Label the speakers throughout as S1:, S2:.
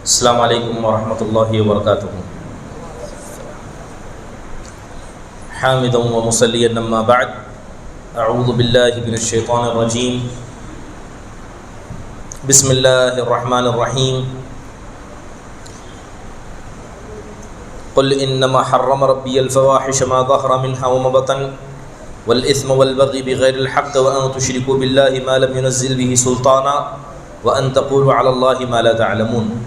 S1: السلام علیکم ورحمۃ اللہ وبرکاتہ۔ حامدا و مصلیا اما بعد، اعوذ باللہ من الشیطان الرجیم، بسم اللہ الرحمن الرحیم۔ قل انما حرم ربی الفواحش ما ظہر منها وما بطن والاثم والبغی بغیر الحق وان تشرکوا باللہ ما لم ينزل به سلطانا وان تقولوا علی اللہ ما لا تعلمون۔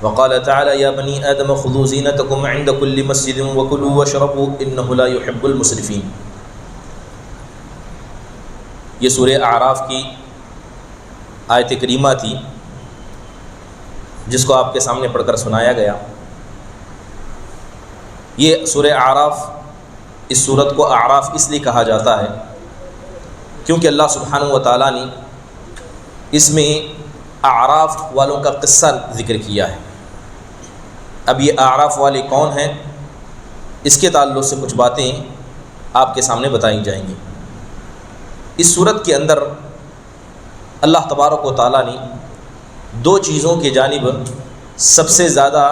S1: وقال تعالی یا بنی آدم خذوا زینتکم عند کل مسجد وکلوا واشربوا انہ لا يحب المسرفین۔ یہ سورہ اعراف کی آیت کریمہ تھی جس کو آپ کے سامنے پڑھ کر سنایا گیا۔ یہ سورہ اعراف، اس سورت کو اعراف اس لیے کہا جاتا ہے کیونکہ اللہ سبحانہ و تعالیٰ نے اس میں اعراف والوں کا قصہ ذکر کیا ہے۔ اب یہ اعراف والے کون ہیں، اس کے تعلق سے کچھ باتیں آپ کے سامنے بتائی جائیں گی۔ اس سورت کے اندر اللہ تبارک و تعالیٰ نے دو چیزوں کی جانب سب سے زیادہ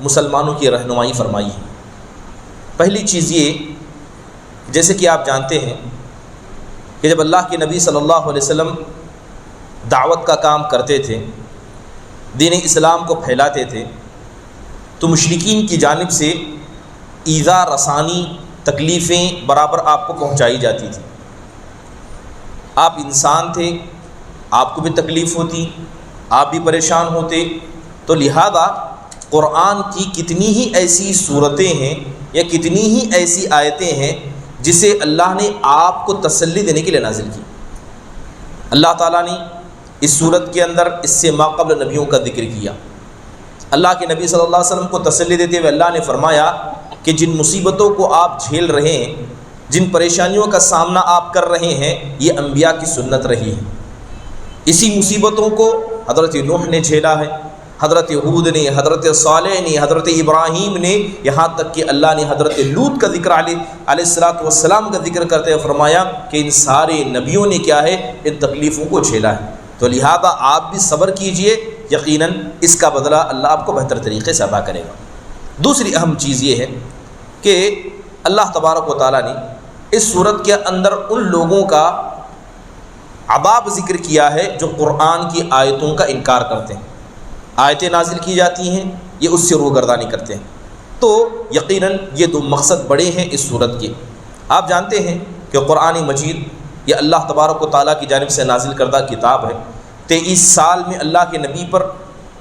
S1: مسلمانوں کی رہنمائی فرمائی ہے۔ پہلی چیز یہ، جیسے کہ آپ جانتے ہیں کہ جب اللہ کے نبی صلی اللہ علیہ وسلم دعوت کا کام کرتے تھے، دین اسلام کو پھیلاتے تھے، تو مشرکین کی جانب سے ایذا رسانی، تکلیفیں برابر آپ کو پہنچائی جاتی تھی۔ آپ انسان تھے، آپ کو بھی تکلیف ہوتی، آپ بھی پریشان ہوتے، تو لہذا قرآن کی کتنی ہی ایسی صورتیں ہیں یا کتنی ہی ایسی آیتیں ہیں جسے اللہ نے آپ کو تسلی دینے کے لیے نازل کی۔ اللہ تعالیٰ نے اس صورت کے اندر اس سے ماقبل نبیوں کا ذکر کیا۔ اللہ کے نبی صلی اللہ علیہ وسلم کو تسلی دیتے ہوئے اللہ نے فرمایا کہ جن مصیبتوں کو آپ جھیل رہے ہیں، جن پریشانیوں کا سامنا آپ کر رہے ہیں، یہ انبیاء کی سنت رہی ہے۔ اسی مصیبتوں کو حضرت نوح نے جھیلا ہے، حضرت ہود نے، حضرت صالح نے، حضرت ابراہیم نے، یہاں تک کہ اللہ نے حضرت لوط کا ذکر علیہ السلام کا ذکر کرتے ہوئے فرمایا کہ ان سارے نبیوں نے کیا ہے، ان تکلیفوں کو جھیلا ہے۔ تو لہذا آپ بھی صبر کیجئے، یقیناً اس کا بدلہ اللہ آپ کو بہتر طریقے سے ادا کرے گا۔ دوسری اہم چیز یہ ہے کہ اللہ تبارک و تعالیٰ نے اس صورت کے اندر ان لوگوں کا عذاب ذکر کیا ہے جو قرآن کی آیتوں کا انکار کرتے ہیں۔ آیتیں نازل کی جاتی ہیں، یہ اس سے روگردانی کرتے ہیں۔ تو یقیناً یہ دو مقصد بڑے ہیں اس صورت کے۔ آپ جانتے ہیں کہ قرآن مجید یہ اللہ تبارک و تعالیٰ کی جانب سے نازل کردہ کتاب ہے۔ 23 سال میں اللہ کے نبی پر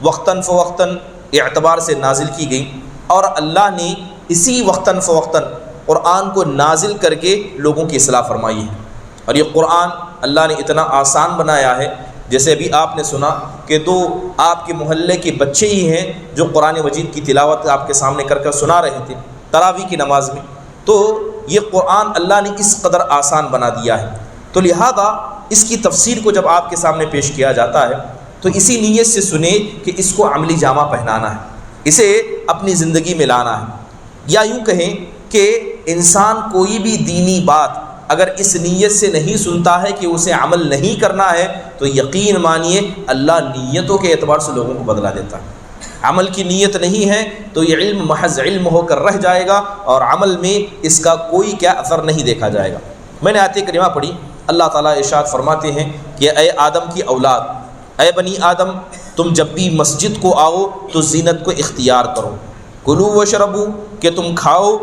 S1: وقتاً فوقتاً اعتبار سے نازل کی گئی، اور اللہ نے اسی وقتاً فوقتاً قرآن کو نازل کر کے لوگوں کی اصلاح فرمائی ہے۔ اور یہ قرآن اللہ نے اتنا آسان بنایا ہے، جیسے ابھی آپ نے سنا کہ دو آپ کے محلے کے بچے ہی ہیں جو قرآن مجید کی تلاوت آپ کے سامنے کر سنا رہے تھے تراویح کی نماز میں۔ تو یہ قرآن اللہ نے اس قدر آسان بنا دیا ہے، تو لہذا اس کی تفسیر کو جب آپ کے سامنے پیش کیا جاتا ہے تو اسی نیت سے سنیں کہ اس کو عملی جامہ پہنانا ہے، اسے اپنی زندگی میں لانا ہے، یا یوں کہیں کہ انسان کوئی بھی دینی بات اگر اس نیت سے نہیں سنتا ہے کہ اسے عمل نہیں کرنا ہے تو یقین مانیے اللہ نیتوں کے اعتبار سے لوگوں کو بدلا دیتا ہے۔ عمل کی نیت نہیں ہے تو یہ علم محض علم ہو کر رہ جائے گا، اور عمل میں اس کا کوئی کیا اثر نہیں دیکھا جائے گا۔ میں نے آیت کریمہ پڑھی، اللہ تعالیٰ ارشاد فرماتے ہیں کہ اے آدم کی اولاد، اے بنی آدم، تم جب بھی مسجد کو آؤ تو زینت کو اختیار کرو، کلوا واشربوا، کہ تم کھاؤ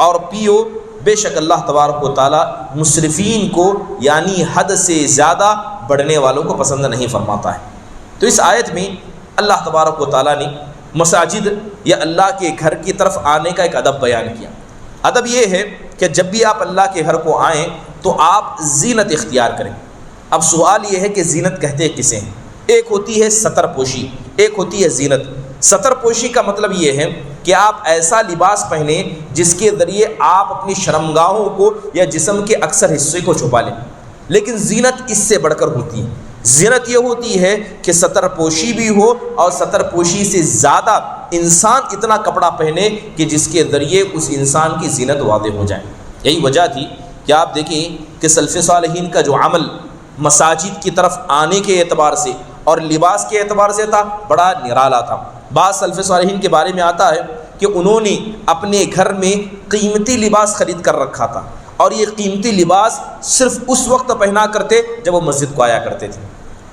S1: اور پیو، بے شک اللہ تبارک و تعالیٰ مسرفین کو یعنی حد سے زیادہ بڑھنے والوں کو پسند نہیں فرماتا ہے۔ تو اس آیت میں اللہ تبارک و تعالیٰ نے مساجد یا اللہ کے گھر کی طرف آنے کا ایک ادب بیان کیا۔ ادب یہ ہے کہ جب بھی آپ اللہ کے گھر کو آئیں تو آپ زینت اختیار کریں۔ اب سوال یہ ہے کہ زینت کہتے کسے ہیں؟ ایک ہوتی ہے ستر پوشی، ایک ہوتی ہے زینت۔ ستر پوشی کا مطلب یہ ہے کہ آپ ایسا لباس پہنیں جس کے ذریعے آپ اپنی شرمگاہوں کو یا جسم کے اکثر حصے کو چھپا لیں، لیکن زینت اس سے بڑھ کر ہوتی ہے۔ زینت یہ ہوتی ہے کہ ستر پوشی بھی ہو، اور ستر پوشی سے زیادہ انسان اتنا کپڑا پہنے کہ جس کے ذریعے اس انسان کی زینت واضح ہو جائے۔ یہی وجہ تھی کہ آپ دیکھیں کہ سلف صالحین کا جو عمل مساجد کی طرف آنے کے اعتبار سے اور لباس کے اعتبار سے تھا، بڑا نرالا تھا۔ بعض سلف صالحین کے بارے میں آتا ہے کہ انہوں نے اپنے گھر میں قیمتی لباس خرید کر رکھا تھا، اور یہ قیمتی لباس صرف اس وقت پہنا کرتے جب وہ مسجد کو آیا کرتے تھے۔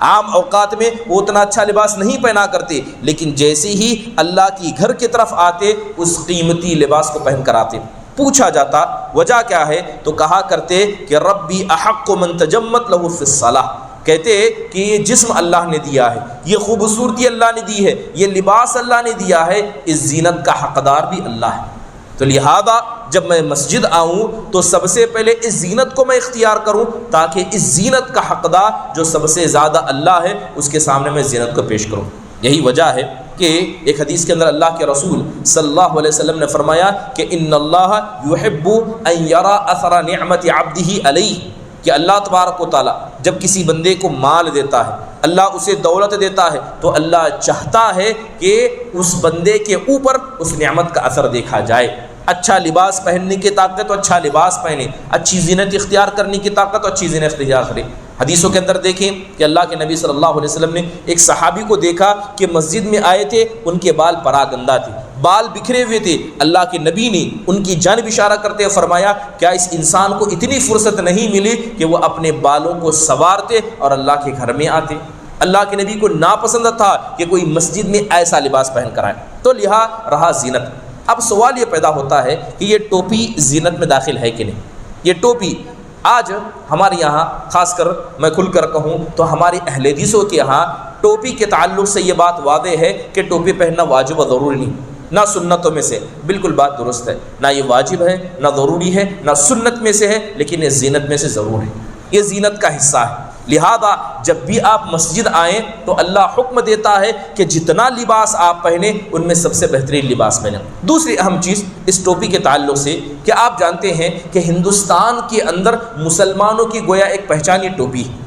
S1: عام اوقات میں وہ اتنا اچھا لباس نہیں پہنا کرتے، لیکن جیسے ہی اللہ کی گھر کی طرف آتے اس قیمتی لباس کو پہن کر آتے۔ پوچھا جاتا وجہ کیا ہے تو کہا کرتے کہ ربی احق من تجمت لہ فی الصلاۃ، کہتے کہ یہ جسم اللہ نے دیا ہے، یہ خوبصورتی اللہ نے دی ہے، یہ لباس اللہ نے دیا ہے، اس زینت کا حقدار بھی اللہ ہے۔ تو لہذا جب میں مسجد آؤں تو سب سے پہلے اس زینت کو میں اختیار کروں، تاکہ اس زینت کا حقدار جو سب سے زیادہ اللہ ہے اس کے سامنے میں زینت کو پیش کروں۔ یہی وجہ ہے کہ ایک حدیث کے اندر اللہ کے رسول صلی اللہ علیہ وسلم نے فرمایا کہ ان اللہ یحب ان یرا اثر نعمت عبدہ علیہ، کہ اللہ تبارک و تعالیٰ جب کسی بندے کو مال دیتا ہے، اللہ اسے دولت دیتا ہے، تو اللہ چاہتا ہے کہ اس بندے کے اوپر اس نعمت کا اثر دیکھا جائے۔ اچھا لباس پہننے کی طاقت تو اچھا لباس پہنے، اچھی زینت اختیار کرنے کی طاقت تو اچھی زینت اختیار کرے۔ حدیثوں کے اندر دیکھیں کہ اللہ کے نبی صلی اللہ علیہ وسلم نے ایک صحابی کو دیکھا کہ مسجد میں آئے تھے، ان کے بال پراگندہ تھے، بال بکھرے ہوئے تھے۔ اللہ کے نبی نے ان کی جانب اشارہ کرتے فرمایا کیا اس انسان کو اتنی فرصت نہیں ملی کہ وہ اپنے بالوں کو سنوارتے اور اللہ کے گھر میں آتے؟ اللہ کے نبی کو ناپسند تھا کہ کوئی مسجد میں ایسا لباس پہن کر آئے۔ تو لہٰذا رہا زینت۔ اب سوال یہ پیدا ہوتا ہے کہ یہ ٹوپی زینت میں داخل ہے کہ نہیں؟ یہ ٹوپی آج ہمارے یہاں خاص کر میں کھل کر کہوں تو ہماری اہل حدیثوں کے یہاں ٹوپی کے تعلق سے یہ بات واضح ہے کہ ٹوپی پہننا واجب و ضروری نہیں، نہ سنتوں میں سے، بالکل بات درست ہے، نہ یہ واجب ہے، نہ ضروری ہے، نہ سنت میں سے ہے، لیکن یہ زینت میں سے ضرور ہے، یہ زینت کا حصہ ہے۔ لہذا جب بھی آپ مسجد آئیں تو اللہ حکم دیتا ہے کہ جتنا لباس آپ پہنیں ان میں سب سے بہترین لباس پہنیں۔ دوسری اہم چیز اس ٹوپی کے تعلق سے کہ آپ جانتے ہیں کہ ہندوستان کے اندر مسلمانوں کی گویا ایک پہچان یہ ٹوپی ہے۔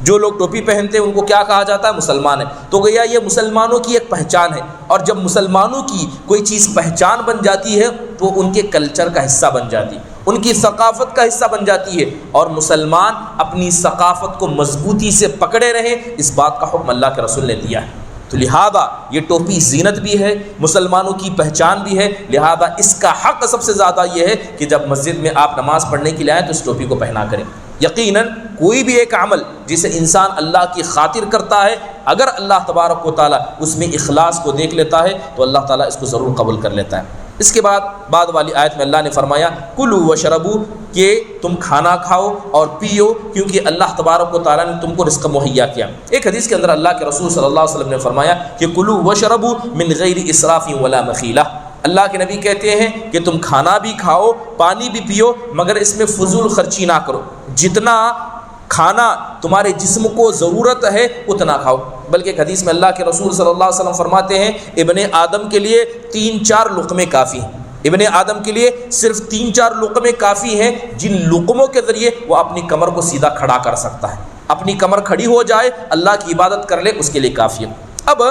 S1: جو لوگ ٹوپی پہنتے ہیں ان کو کیا کہا جاتا ہے؟ مسلمان ہے۔ تو گویا یہ مسلمانوں کی ایک پہچان ہے، اور جب مسلمانوں کی کوئی چیز پہچان بن جاتی ہے تو ان کے کلچر کا حصہ بن جاتی ہے، ان کی ثقافت کا حصہ بن جاتی ہے، اور مسلمان اپنی ثقافت کو مضبوطی سے پکڑے رہیں، اس بات کا حکم اللہ کے رسول نے دیا ہے۔ تو لہذا یہ ٹوپی زینت بھی ہے، مسلمانوں کی پہچان بھی ہے، لہذا اس کا حق سب سے زیادہ یہ ہے کہ جب مسجد میں آپ نماز پڑھنے کے لیے آئیں تو اس ٹوپی کو پہنا کریں۔ یقیناً کوئی بھی ایک عمل جسے انسان اللہ کی خاطر کرتا ہے، اگر اللہ تبارک و تعالیٰ اس میں اخلاص کو دیکھ لیتا ہے تو اللہ تعالیٰ اس کو ضرور قبول کر لیتا ہے۔ اس کے بعد والی آیت میں اللہ نے فرمایا کلوا وشربوا، کہ تم کھانا کھاؤ اور پیو کیونکہ اللہ تبارک و تعالیٰ نے تم کو رزق مہیا کیا۔ ایک حدیث کے اندر اللہ کے رسول صلی اللہ علیہ وسلم نے فرمایا کہ کلوا وشربوا من غیر اسراف ولا مخیلہ، اللہ کے نبی کہتے ہیں کہ تم کھانا بھی کھاؤ، پانی بھی پیو، مگر اس میں فضول خرچی نہ کرو، جتنا کھانا تمہارے جسم کو ضرورت ہے اتنا کھاؤ۔ بلکہ ایک حدیث میں اللہ کے رسول صلی اللہ علیہ وسلم فرماتے ہیں ابن آدم کے لیے 3-4 لقمے کافی ہیں، ابن آدم کے لیے صرف 3-4 لقمے کافی ہیں، جن لقموں کے ذریعے وہ اپنی کمر کو سیدھا کھڑا کر سکتا ہے، اپنی کمر کھڑی ہو جائے، اللہ کی عبادت کر لے، اس کے لیے کافی ہے۔ اب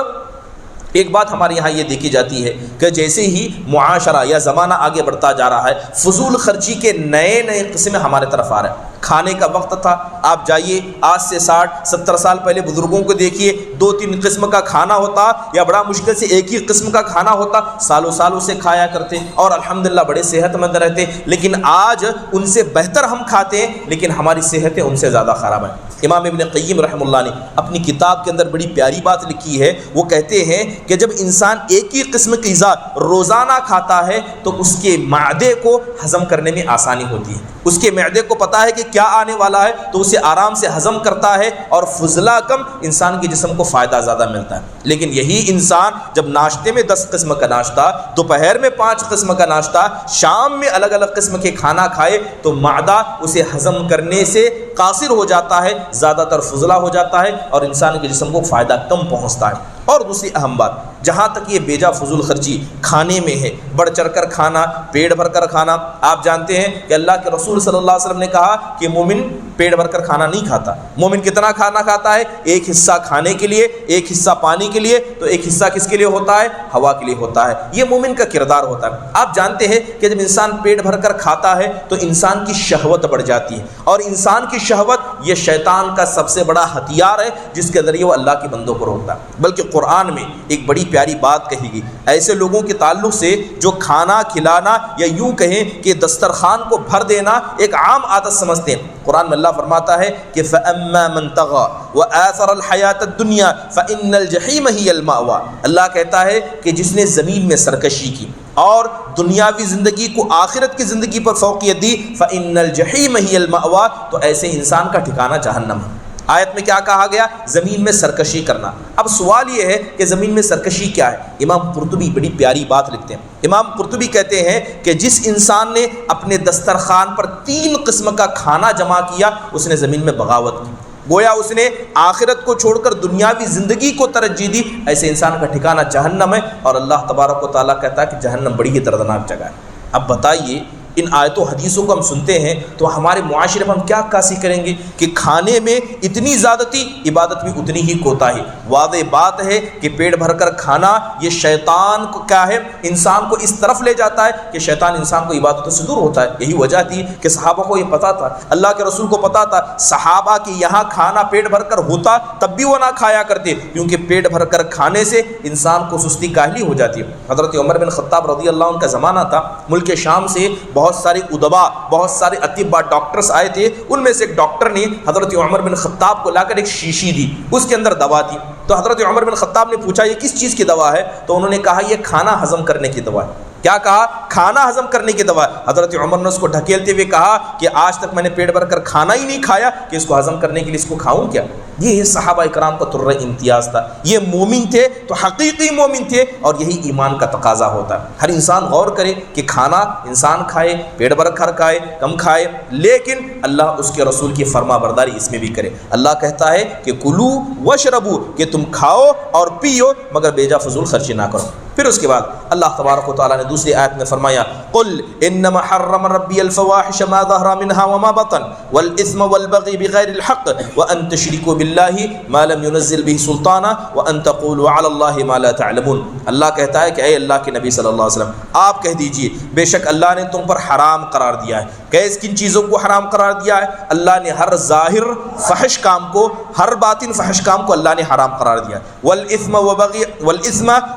S1: ایک بات ہمارے یہاں یہ دیکھی جاتی ہے کہ جیسے ہی معاشرہ یا زمانہ آگے بڑھتا جا رہا ہے، فضول خرچی کے نئے نئے قسم ہمارے طرف آ رہے ہیں۔ کھانے کا وقت تھا، آپ جائیے آج سے 60-70 سال پہلے بزرگوں کو دیکھیے، 2-3 قسم کا کھانا ہوتا، یا بڑا مشکل سے ایک ہی قسم کا کھانا ہوتا، سالوں سالوں سے کھایا کرتے اور الحمدللہ بڑے صحت مند رہتے۔ لیکن آج ان سے بہتر ہم کھاتے ہیں، لیکن ہماری صحتیں ان سے زیادہ خراب ہیں۔ امام ابن قیم رحمہ اللہ نے اپنی کتاب کے اندر بڑی پیاری بات لکھی ہے، وہ کہتے ہیں کہ جب انسان ایک ہی قسم کی غذا روزانہ کھاتا ہے تو اس کے معدے کو ہضم کرنے میں آسانی ہوتی ہے، اس کے معدے کو پتہ ہے کہ کیا آنے والا ہے تو اسے آرام سے ہضم کرتا ہے، اور فضلہ کم، انسان کے جسم کو فائدہ زیادہ ملتا ہے۔ لیکن یہی انسان جب ناشتے میں 10 قسم کا ناشتہ، دوپہر میں 5 قسم کا ناشتہ، شام میں الگ الگ قسم کے کھانا کھائے تو معدہ اسے ہضم کرنے سے قاصر ہو جاتا ہے، زیادہ تر فضلہ ہو جاتا ہے، اور انسان کے جسم کو فائدہ کم پہنچتا ہے۔ اور دوسری اہم بات، جہاں تک یہ بیجا فضول خرچی کھانے میں ہے، بڑھ چڑھ کر کھانا، پیٹ بھر کر کھانا، آپ جانتے ہیں کہ اللہ کے رسول صلی اللہ علیہ وسلم نے کہا کہ مومن پیٹ بھر کر کھانا نہیں کھاتا۔ مومن کتنا کھانا کھاتا ہے؟ ایک حصہ کھانے کے لیے، ایک حصہ پانی کے لیے، تو ایک حصہ کس کے لیے ہوتا ہے؟ ہوا کے لیے ہوتا ہے۔ یہ مومن کا کردار ہوتا ہے۔ آپ جانتے ہیں کہ جب انسان پیٹ بھر کر کھاتا ہے تو انسان کی شہوت بڑھ جاتی ہے، اور انسان کی شہوت یہ شیطان کا سب سے بڑا ہتھیار ہے جس کے ذریعے وہ اللہ کے بندوں کو روکتا ہے۔ بلکہ قرآن میں ایک بڑی پیاری بات کہی گئی ایسے لوگوں کے تعلق سے جو کھانا کھلانا یا یوں کہیں کہ دسترخوان کو بھر دینا ایک عام عادت سمجھتے ہیں۔ قرآن میں اللہ فرماتا ہے کہ فَأَمَّا مَنْ طَغَى وَآثَرَ الْحَيَاةَ الدُّنْيَا فَإِنَّ الْجَحِيمَ هِيَ الْمَأْوَىٰ۔ اللہ کہتا ہے کہ جس نے زمین میں سرکشی کی اور دنیاوی زندگی کو آخرت کی زندگی پر فوقیت دی، فَإِنَّ الْجَحِيمَ هِيَ الْمَأْوَىٰ، تو ایسے انسان کا ٹھکانہ جہنم ہے۔ آیت میں کیا کہا گیا؟ زمین میں سرکشی کرنا۔ اب سوال یہ ہے کہ زمین میں سرکشی کیا ہے؟ امام قرطبی بڑی پیاری بات لکھتے ہیں۔ امام قرطبی کہتے ہیں کہ جس انسان نے اپنے دسترخوان پر 3 قسم کا کھانا جمع کیا اس نے زمین میں بغاوت کی، گویا اس نے آخرت کو چھوڑ کر دنیاوی زندگی کو ترجیح دی۔ ایسے انسان کا ٹھکانہ جہنم ہے، اور اللہ تبارک و تعالیٰ کہتا ہے کہ جہنم بڑی ہی دردناک جگہ ہے۔ اب بتائیے ان آیتوں حدیثوں کو ہم سنتے ہیں تو ہمارے معاشرے میں ہم کیا عکاسی کریں گے کہ کھانے میں اتنی زیادتی، عبادت بھی اتنی ہی کوتاہی۔ واضح بات ہے کہ پیٹ بھر کر کھانا یہ شیطان کو کیا ہے، انسان کو اس طرف لے جاتا ہے کہ شیطان انسان کو عبادتوں سے دور ہوتا ہے۔ یہی وجہ تھی کہ صحابہ کو یہ پتا تھا، اللہ کے رسول کو پتا تھا، صحابہ کی یہاں کھانا پیٹ بھر کر ہوتا تب بھی وہ نہ کھایا کرتے، کیونکہ پیٹ بھر کر کھانے سے انسان کو سستی کاہلی ہو جاتی ہے۔ حضرت عمر بن خطاب رضی اللہ عنہ کا زمانہ تھا، ملک شام سے بہت سارے ادبا، بہت سارے اطباء ڈاکٹرز آئے تھے۔ ان میں سے ایک ڈاکٹر نے حضرت عمر بن خطاب کو لا کر ایک شیشی دی، اس کے اندر دوا تھی۔ تو حضرت عمر بن خطاب نے پوچھا یہ کس چیز کی دوا ہے؟ تو انہوں نے کہا یہ کھانا ہضم کرنے کی دوا ہے۔ کیا کہا؟ کھانا ہضم کرنے کی دوا ہے۔ حضرت عمر نے اس کو ڈھکیلتے ہوئے کہا کہ آج تک میں نے پیٹ بھر کر کھانا ہی نہیں کھایا کہ اس کو ہضم کرنے کے لیے اس کو کھاؤں کیا؟ یہ صحابہ کرام کا طرز امتیاز تھا۔ یہ مومن تھے تو حقیقی مومن تھے، اور یہی ایمان کا تقاضا ہوتا ہے۔ ہر انسان غور کرے کہ کھانا انسان کھائے، پیٹ بھر کر کھائے، کم کھائے، لیکن اللہ اس کے رسول کی فرما برداری اس میں بھی کرے۔ اللہ کہتا ہے کہ کلو وشربو، کہ تم کھاؤ اور پیو مگر بیجا فضول خرچی نہ کرو۔ پھر اس کے بعد اللہ تبارک و تعالیٰ نے دوسری آیت میں فرمایا قل انما حرم ربی الفواحش ما ظہر منها وما بطن والاثم والبغی بغیر الحق وان تشرکوا باللہ ما لم ينزل به سلطانا وان تقولوا علی اللہ ما لا تعلمون۔ اللہ کہتا ہے کہ اے اللہ کے نبی صلی اللہ علیہ وسلم آپ کہہ دیجئے بے شک اللہ نے تم پر حرام قرار دیا ہے۔ کن چیزوں کو حرام قرار دیا ہے؟ اللہ نے ہر ظاہر فحش کام کو، ہر باطن فحش کام کو اللہ نے حرام قرار دیا۔ والاثم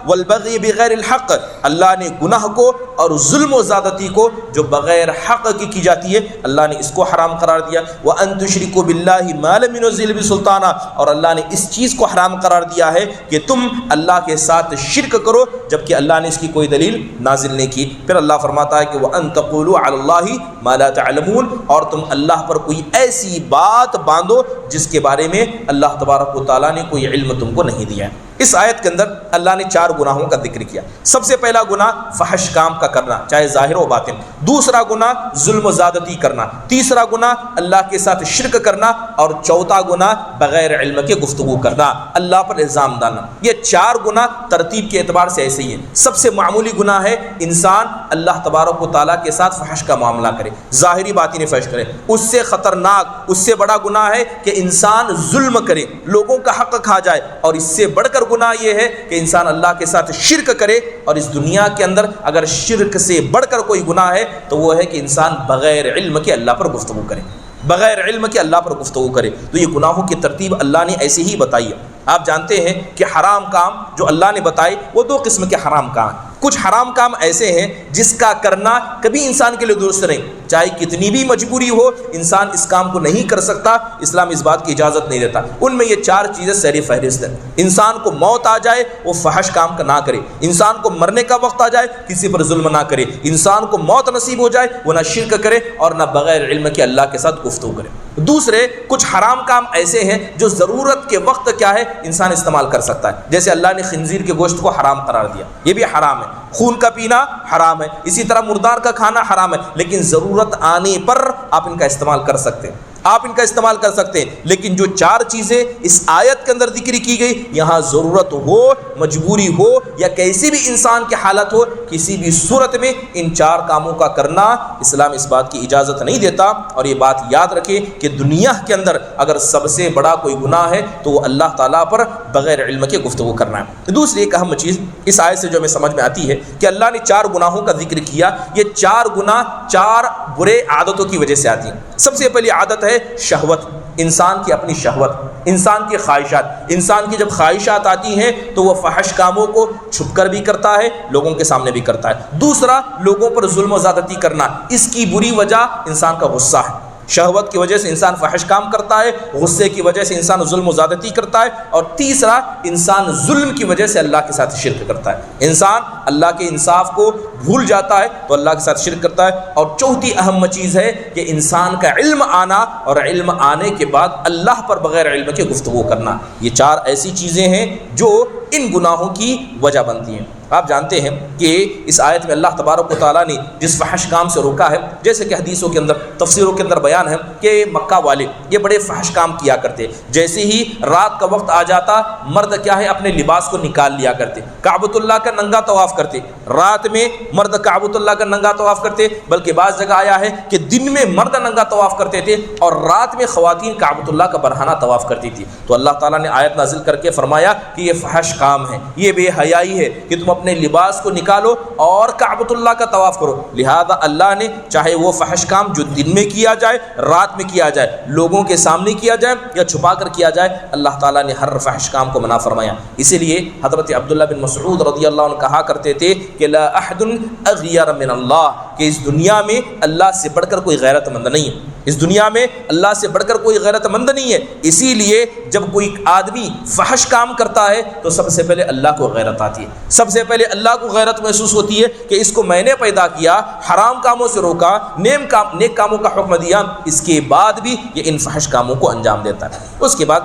S1: والبغی بغیر الحق، اللہ نے گناہ کو اور ظلم و زیادتی کو جو بغیر حق کی جاتی ہے اللہ نے اس کو حرام قرار دیا۔ وَأَن تُشْرِكُوا بِاللَّهِ مَا لَمْ يُنَزِّلْ بِهِ سُلْطَانًا، اور اللہ نے اس چیز کو حرام قرار دیا ہے کہ تم اللہ کے ساتھ شرک کرو جبکہ اللہ نے اس کی کوئی دلیل نازل نہیں کی۔ پھر اللہ فرماتا ہے کہ وَأَن تَقُولُوا عَلَى اللَّهِ مَا لَا تَعْلَمُونَ، اور تم اللہ پر کوئی ایسی بات باندھو جس کے بارے میں اللہ تبارک و تعالیٰ نے کوئی علم تم کو نہیں دیا ہے۔ اس آیت کے اندر اللہ نے 4 گناہوں کا ذکر کیا۔ سب سے پہلا گناہ فحش کام کا کرنا، چاہے ظاہر و باطن۔ دوسرا گناہ ظلم و زیادتی کرنا۔ تیسرا گناہ اللہ کے ساتھ شرک کرنا، اور چوتھا گناہ بغیر علم کے گفتگو کرنا، اللہ پر الزام ڈالنا۔ یہ 4 گناہ ترتیب کے اعتبار سے ایسے ہی ہیں۔ سب سے معمولی گناہ ہے انسان اللہ تبارک و تعالیٰ کے ساتھ فحش کا معاملہ کرے، ظاہری باطنی فحش کرے۔ اس سے خطرناک، اس سے بڑا گناہ ہے کہ انسان ظلم کرے، لوگوں کا حق کھا جائے، اور اس سے بڑھ کر گناہ یہ ہے کہ انسان اللہ کے ساتھ شرک کرے۔ اور اس دنیا کے اندر اگر شرک سے بڑھ کر کوئی گناہ ہے تو وہ ہے کہ انسان بغیر علم کے اللہ پر گفتگو کرے، بغیر علم کے اللہ پر گفتگو کرے۔ تو یہ گناہوں کی ترتیب اللہ نے ایسے ہی بتائی ہے۔ آپ جانتے ہیں کہ حرام کام جو اللہ نے بتائے وہ 2 قسم کے حرام کام ہیں۔ کچھ حرام کام ایسے ہیں جس کا کرنا کبھی انسان کے لیے درست نہیں، چاہے کتنی بھی مجبوری ہو انسان اس کام کو نہیں کر سکتا، اسلام اس بات کی اجازت نہیں دیتا۔ ان میں یہ 4 چیزیں سر فہرست ہیں۔ انسان کو موت آ جائے وہ فحش کام کا نہ کرے، انسان کو مرنے کا وقت آ جائے کسی پر ظلم نہ کرے، انسان کو موت نصیب ہو جائے وہ نہ شرک کرے اور نہ بغیر علم کے اللہ کے ساتھ گفتگو کرے۔ دوسرے کچھ حرام کام ایسے ہیں جو ضرورت کے وقت کیا ہے انسان استعمال کر سکتا ہے، جیسے اللہ نے خنزیر کے گوشت کو حرام قرار دیا، یہ بھی حرام ہے۔ خون کا پینا حرام ہے، اسی طرح مردار کا کھانا حرام ہے، لیکن ضرورت آنے پر آپ ان کا استعمال کر سکتے ہیں۔ آپ ان کا استعمال کر سکتے ہیں، لیکن جو 4 چیزیں اس آیت کے اندر ذکر کی گئی، یہاں ضرورت ہو، مجبوری ہو یا کیسی بھی انسان کی حالت ہو، کسی بھی صورت میں ان 4 کاموں کا کرنا اسلام اس بات کی اجازت نہیں دیتا۔ اور یہ بات یاد رکھیں کہ دنیا کے اندر اگر سب سے بڑا کوئی گناہ ہے تو وہ اللہ تعالیٰ پر بغیر علم کے گفتگو کرنا ہے۔ دوسری ایک اہم چیز اس آیت سے جو ہمیں سمجھ میں آتی ہے کہ اللہ نے 4 گناہوں کا ذکر کیا، یہ 4 گناہ 4 برے عادتوں کی وجہ سے آتی ہیں۔ سب سے پہلی عادت ہے شہوت، انسان کی اپنی شہوت، انسان کی خواہشات۔ انسان کی جب خواہشات آتی ہیں تو وہ فحش کاموں کو چھپ کر بھی کرتا ہے، لوگوں کے سامنے بھی کرتا ہے۔ دوسرا، لوگوں پر ظلم و زیادتی کرنا، اس کی بری وجہ انسان کا غصہ ہے۔ شہوت کی وجہ سے انسان فحش کام کرتا ہے، غصے کی وجہ سے انسان ظلم و زیادتی کرتا ہے، اور تیسرا، انسان ظلم کی وجہ سے اللہ کے ساتھ شرک کرتا ہے۔ انسان اللہ کے انصاف کو بھول جاتا ہے تو اللہ کے ساتھ شرک کرتا ہے۔ اور چوتھی اہم چیز ہے کہ انسان کا علم آنا، اور علم آنے کے بعد اللہ پر بغیر علم کے گفتگو کرنا۔ یہ 4 ایسی چیزیں ہیں جو ان گناہوں کی وجہ بنتی ہیں۔ آپ جانتے ہیں کہ اس آیت میں اللہ تبارک و تعالیٰ نے جس فحش کام سے روکا ہے، جیسے کہ حدیثوں کے اندر، تفسیروں کے اندر بیان ہے کہ مکہ والے یہ بڑے فحش کام کیا کرتے، جیسے ہی رات کا وقت آ جاتا مرد کیا ہے اپنے لباس کو نکال لیا کرتے، کعبۃ اللہ کا ننگا طواف کرتے۔ رات میں مرد کعبۃ اللہ کا ننگا طواف کرتے، بلکہ بعض جگہ آیا ہے کہ دن میں مرد ننگا طواف کرتے تھے اور رات میں خواتین کعبۃ اللہ کا برہنہ طواف کرتی تھی۔ تو اللہ تعالیٰ نے آیت نازل کر کے فرمایا کہ یہ فحش کام ہے، یہ بے حیائی ہے کہ تم اپنے لباس کو نکالو اور کعبۃ اللہ کا طواف کرو۔ لہذا اللہ نے چاہے وہ فحش کام جو دن میں کیا جائے، رات میں کیا جائے، لوگوں کے سامنے کیا جائے یا چھپا کر کیا جائے، اللہ تعالیٰ نے ہر فحش کام کو منع فرمایا۔ اسی لیے حضرت عبداللہ بن مسعود رضی اللہ عنہ کہا کرتے تھے کہ لا احد اغیر من اللہ، کہ اس دنیا میں اللہ سے بڑھ کر کوئی غیرت مند نہیں ہے، اس دنیا میں اللہ سے بڑھ کر کوئی غیرت مند نہیں ہے۔ اسی لیے جب کوئی آدمی فحش کام کرتا ہے تو سب سے پہلے اللہ کو غیرت آتی ہے، سب سے پہلے اللہ کو غیرت محسوس ہوتی ہے کہ اس کو میں نے پیدا کیا، حرام کاموں سے روکا، نیک کاموں کا حکم دیا، اس کے بعد بھی یہ ان فحش کاموں کو انجام دیتا ہے۔ اس کے بعد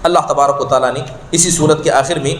S1: اللہ تبارک و تعالیٰ نے اسی صورت کے آخر میں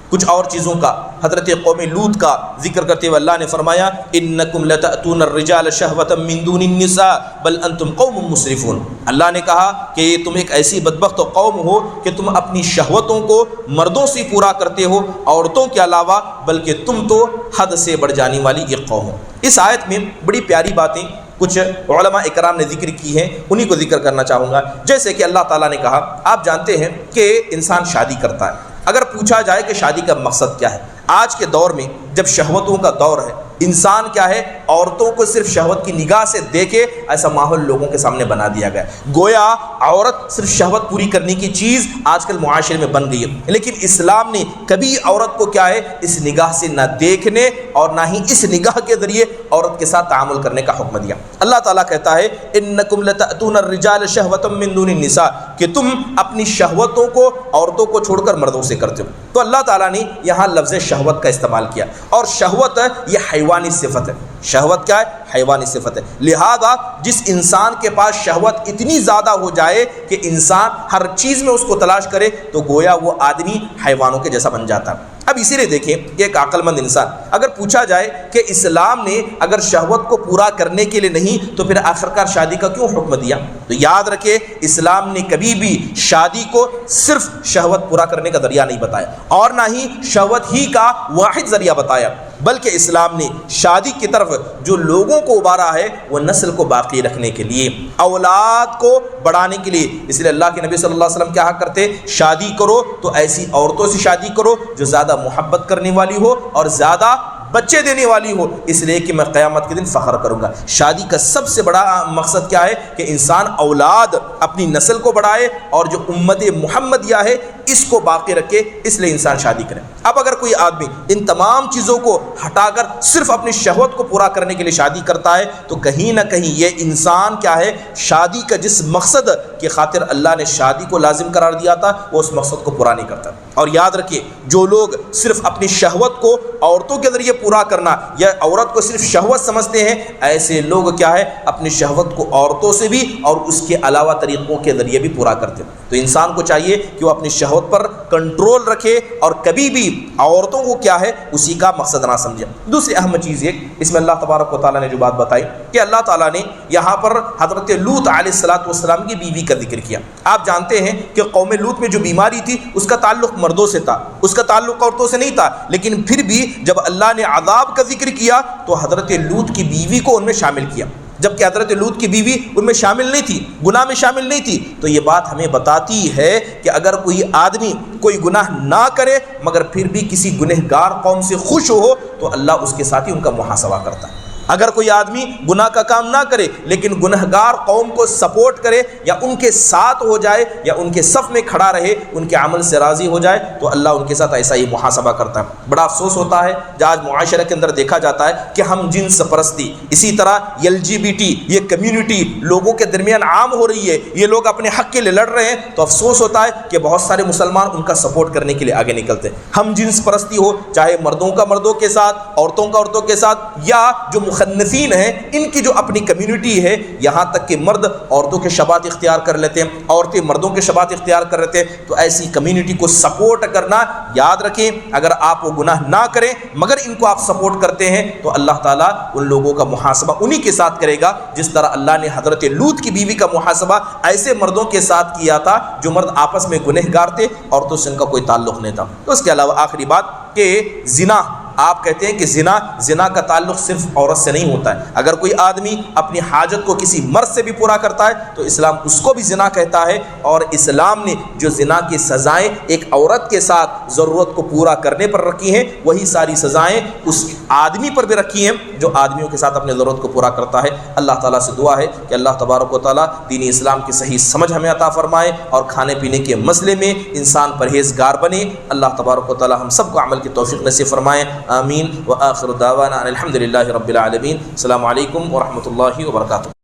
S1: کچھ اور چیزوں کا، حضرت قوم لوط کا ذکر کرتے ہوئے اللہ نے فرمایا انکم لتأتون الرجال شہوة من دون النساء بل انتم قوم مسرفون۔ اللہ نے کہا کہ تم ایک ایسی بدبخت قوم ہو کہ تم اپنی شہوتوں کو مردوں سے پورا کرتے ہو عورتوں کے علاوہ، بلکہ تم تو حد سے بڑھ جانے والی ایک قوم ہو۔ اس آیت میں بڑی پیاری باتیں کچھ علماء اکرام نے ذکر کی ہیں، انہی کو ذکر کرنا چاہوں گا۔ جیسے کہ اللہ تعالیٰ نے کہا، آپ جانتے ہیں کہ انسان شادی کرتا ہے، اگر پوچھا جائے کہ شادی کا مقصد کیا ہے، آج کے دور میں جب شہوتوں کا دور ہے، انسان کیا ہے عورتوں کو صرف شہوت کی نگاہ سے دیکھے، ایسا ماحول لوگوں کے سامنے بنا دیا گیا، گویا عورت صرف شہوت پوری کرنے کی چیز آج کل معاشرے میں بن گئی ہے۔ لیکن اسلام نے کبھی عورت کو کیا ہے اس نگاہ سے نہ دیکھنے اور نہ ہی اس نگاہ کے ذریعے عورت کے ساتھ تعامل کرنے کا حکم دیا۔ اللہ تعالیٰ کہتا ہے انکم لتأتون الرجال شہوة من دون النساء، کہ تم اپنی شہوتوں کو عورتوں کو چھوڑ کر مردوں سے کرتے ہو۔ تو اللہ تعالیٰ نے یہاں لفظ شہوت کا استعمال کیا، اور شہوت یہ حیوانی صفت ہے۔ شہوت کیا ہے؟ حیوانی صفت ہے۔ لہذا جس انسان کے پاس شہوت اتنی زیادہ ہو جائے کہ انسان ہر چیز میں اس کو تلاش کرے تو گویا وہ آدمی حیوانوں کے جیسا بن جاتا ہے۔ اب اسی لیے دیکھیں کہ ایک عقل مند انسان اگر پوچھا جائے کہ اسلام نے اگر شہوت کو پورا کرنے کے لیے نہیں تو پھر آخرکار شادی کا کیوں حکم دیا، تو یاد رکھے اسلام نے کبھی بھی شادی کو صرف شہوت پورا کرنے کا ذریعہ نہیں بتایا، اور نہ ہی شہوت ہی کا واحد ذریعہ بتایا، بلکہ اسلام نے شادی کی طرف جو لوگوں کو ابھارا ہے وہ نسل کو باقی رکھنے کے لیے، اولاد کو بڑھانے کے لیے۔ اس لیے اللہ کے نبی صلی اللہ علیہ وسلم کیا کرتے، شادی کرو تو ایسی عورتوں سے شادی کرو جو زیادہ محبت کرنے والی ہو اور زیادہ بچے دینے والی ہو، اس لیے کہ میں قیامت کے دن فخر کروں گا۔ شادی کا سب سے بڑا مقصد کیا ہے کہ انسان اولاد اپنی نسل کو بڑھائے اور جو امت محمدیہ ہے اس کو باقی رکھے، اس لیے انسان شادی کرے۔ اب اگر کوئی آدمی ان تمام چیزوں کو ہٹا کر صرف اپنی شہوت کو پورا کرنے کے لیے شادی کرتا ہے تو کہیں نہ کہیں یہ انسان کیا ہے، شادی کا جس مقصد کی خاطر اللہ نے شادی کو لازم قرار دیا تھا وہ اس مقصد کو پورا نہیں کرتا۔ اور یاد رکھیے جو لوگ صرف اپنی شہوت کو عورتوں کے ذریعے پورا کرنا یا عورت کو صرف شہوت سمجھتے ہیں، ایسے لوگ کیا ہے اپنی شہوت کو عورتوں سے بھی اور اس کے علاوہ طریقوں کے ذریعے بھی پورا کرتے ہیں۔ تو انسان کو چاہیے کہ وہ اپنی شہوت پر کنٹرول رکھے اور کبھی بھی عورتوں کو کیا ہے اسی کا مقصد نہ سمجھے۔ دوسری اہم چیز یہ اس میں اللہ تبارک و تعالیٰ نے جو بات بتائی کہ اللہ تعالیٰ نے یہاں پر حضرت لوط علیہ السلام کی بیوی کا ذکر کیا۔ آپ جانتے ہیں کہ قوم لوط میں جو بیماری تھی اس کا تعلق مردوں سے تھا، اس کا تعلق عورتوں سے نہیں تھا، لیکن پھر بھی جب اللہ نے عذاب کا ذکر کیا تو حضرت لوط کی بیوی کو ان میں شامل کیا، جبکہ حضرت لوط کی بیوی ان میں شامل نہیں تھی، گناہ میں شامل نہیں تھی۔ تو یہ بات ہمیں بتاتی ہے کہ اگر کوئی آدمی کوئی گناہ نہ کرے مگر پھر بھی کسی گنہگار قوم سے خوش ہو تو اللہ اس کے ساتھ ہی ان کا محاسبہ کرتا ہے۔ اگر کوئی آدمی گناہ کا کام نہ کرے لیکن گنہگار قوم کو سپورٹ کرے یا ان کے ساتھ ہو جائے یا ان کے صف میں کھڑا رہے، ان کے عمل سے راضی ہو جائے تو اللہ ان کے ساتھ ایسا ہی محاسبہ کرتا ہے۔ بڑا افسوس ہوتا ہے جو آج معاشرے کے اندر دیکھا جاتا ہے کہ ہم جنس پرستی، اسی طرح LGBT یہ کمیونٹی لوگوں کے درمیان عام ہو رہی ہے، یہ لوگ اپنے حق کے لیے لڑ رہے ہیں، تو افسوس ہوتا ہے کہ بہت سارے مسلمان ان کا سپورٹ کرنے کے لیے آگے نکلتے ہیں۔ ہم جنس پرستی ہو، چاہے مردوں کا مردوں کے ساتھ، عورتوں کا عورتوں کے ساتھ، یا جو مخنثین ہیں ان کی جو اپنی کمیونٹی ہے، یہاں تک کہ مرد عورتوں کے شبات اختیار کر لیتے ہیں، عورتیں مردوں کے شبات اختیار کر لیتے ہیں، تو ایسی کمیونٹی کو سپورٹ کرنا یاد رکھیں، اگر آپ وہ گناہ نہ کریں مگر ان کو آپ سپورٹ کرتے ہیں تو اللہ تعالیٰ ان لوگوں کا محاسبہ انہی کے ساتھ کرے گا جس طرح اللہ نے حضرت لوط کی بیوی کا محاسبہ ایسے مردوں کے ساتھ کیا تھا جو مرد آپس میں گنہگار تھے، عورتوں سے ان کا کوئی تعلق نہیں تھا۔ تو اس کے علاوہ آخری بات کہ زنا، آپ کہتے ہیں کہ زنا کا تعلق صرف عورت سے نہیں ہوتا ہے، اگر کوئی آدمی اپنی حاجت کو کسی مرد سے بھی پورا کرتا ہے تو اسلام اس کو بھی زنا کہتا ہے، اور اسلام نے جو زنا کی سزائیں ایک عورت کے ساتھ ضرورت کو پورا کرنے پر رکھی ہیں وہی ساری سزائیں اس آدمی پر بھی رکھی ہیں جو آدمیوں کے ساتھ اپنی ضرورت کو پورا کرتا ہے۔ اللہ تعالیٰ سے دعا ہے کہ اللہ تبارک و تعالیٰ دین اسلام کی صحیح سمجھ ہمیں عطا فرمائے اور کھانے پینے کے مسئلے میں انسان پرہیزگار بنے۔ اللہ تبارک و تعالیٰ ہم سب کو عمل کی توفیق نصیب فرمائے، آمین۔ وآخر دعوانا الحمد للہ رب العالمین۔ السلام علیکم ورحمۃ اللہ وبرکاتہ۔